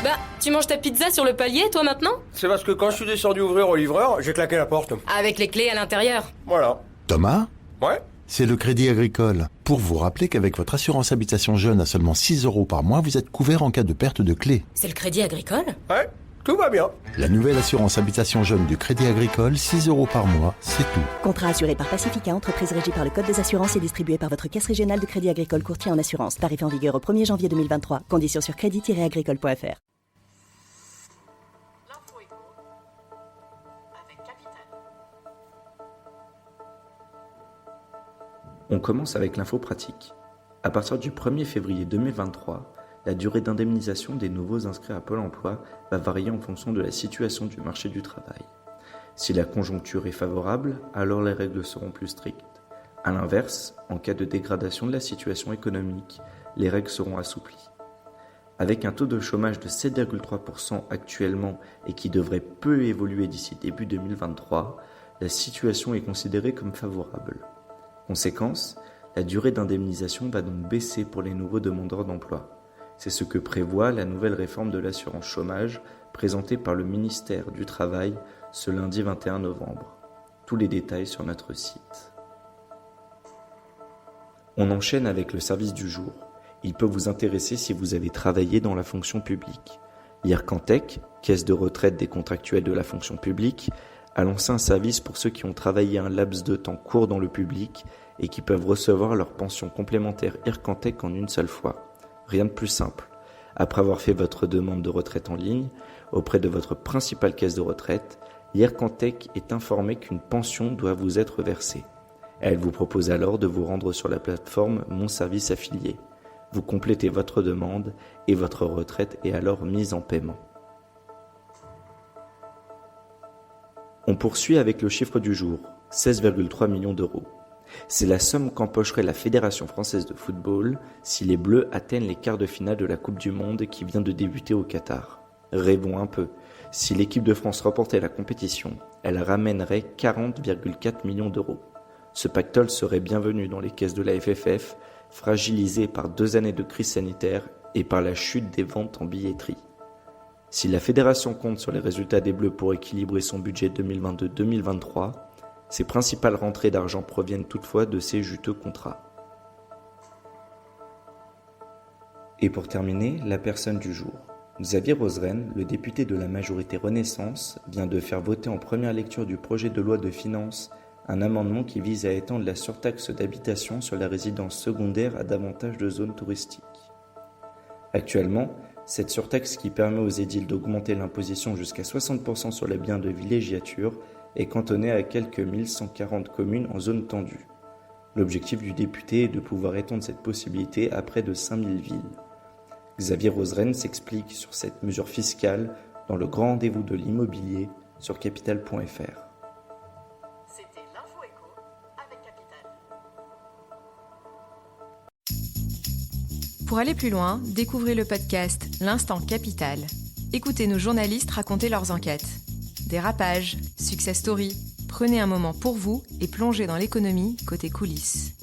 Bah, tu manges ta pizza sur le palier, toi, maintenant? C'est parce que quand je suis descendu ouvrir au livreur, j'ai claqué la porte. Avec les clés à l'intérieur. Voilà. Thomas ? Ouais. C'est le Crédit Agricole. Pour vous rappeler qu'avec votre assurance habitation jeune à seulement 6 € par mois, vous êtes couvert en cas de perte de clé. C'est le Crédit Agricole? Ouais, tout va bien. La nouvelle assurance habitation jeune du Crédit Agricole, 6 € par mois, c'est tout. Contrat assuré par Pacifica, entreprise régie par le Code des assurances et distribué par votre caisse régionale de Crédit Agricole courtier en assurance. Tarif en vigueur au 1er janvier 2023. Conditions sur crédit-agricole.fr. L'info éco avec Capital. On commence avec l'info pratique. À partir du 1er février 2023, la durée d'indemnisation des nouveaux inscrits à Pôle emploi va varier en fonction de la situation du marché du travail. Si la conjoncture est favorable, alors les règles seront plus strictes. A l'inverse, en cas de dégradation de la situation économique, les règles seront assouplies. Avec un taux de chômage de 7,3% actuellement et qui devrait peu évoluer d'ici début 2023, la situation est considérée comme favorable. Conséquence, la durée d'indemnisation va donc baisser pour les nouveaux demandeurs d'emploi. C'est ce que prévoit la nouvelle réforme de l'assurance chômage présentée par le ministère du Travail ce lundi 21 novembre. Tous les détails sur notre site. On enchaîne avec le service du jour. Il peut vous intéresser si vous avez travaillé dans la fonction publique. L'IRCANTEC, caisse de retraite des contractuels de la fonction publique, a lancé un service pour ceux qui ont travaillé un laps de temps court dans le public et qui peuvent recevoir leur pension complémentaire IRCANTEC en une seule fois. Rien de plus simple. Après avoir fait votre demande de retraite en ligne, auprès de votre principale caisse de retraite, l'IRCANTEC est informé qu'une pension doit vous être versée. Elle vous propose alors de vous rendre sur la plateforme Mon Service Affilié. Vous complétez votre demande et votre retraite est alors mise en paiement. On poursuit avec le chiffre du jour, 16,3 millions d'euros. C'est la somme qu'empocherait la Fédération française de football si les Bleus atteignent les quarts de finale de la Coupe du Monde qui vient de débuter au Qatar. Rêvons un peu. Si l'équipe de France remportait la compétition, elle ramènerait 40,4 millions d'euros. Ce pactole serait bienvenu dans les caisses de la FFF, fragilisées par 2 années de crise sanitaire et par la chute des ventes en billetterie. Si la Fédération compte sur les résultats des Bleus pour équilibrer son budget 2022-2023, ses principales rentrées d'argent proviennent toutefois de ces juteux contrats. Et pour terminer, la personne du jour. Xavier Roseren, le député de la majorité Renaissance, vient de faire voter en première lecture du projet de loi de finances un amendement qui vise à étendre la surtaxe d'habitation sur la résidence secondaire à davantage de zones touristiques. Actuellement, cette surtaxe qui permet aux édiles d'augmenter l'imposition jusqu'à 60% sur les biens de villégiature est cantonnée à quelques 1140 communes en zone tendue. L'objectif du député est de pouvoir étendre cette possibilité à près de 5000 villes. Xavier Roseren s'explique sur cette mesure fiscale dans le grand rendez-vous de l'immobilier sur capital.fr. C'était l'info éco avec Capital. Pour aller plus loin, découvrez le podcast L'Instant Capital. Écoutez nos journalistes raconter leurs enquêtes. Dérapages, success stories, prenez un moment pour vous et plongez dans l'économie côté coulisses.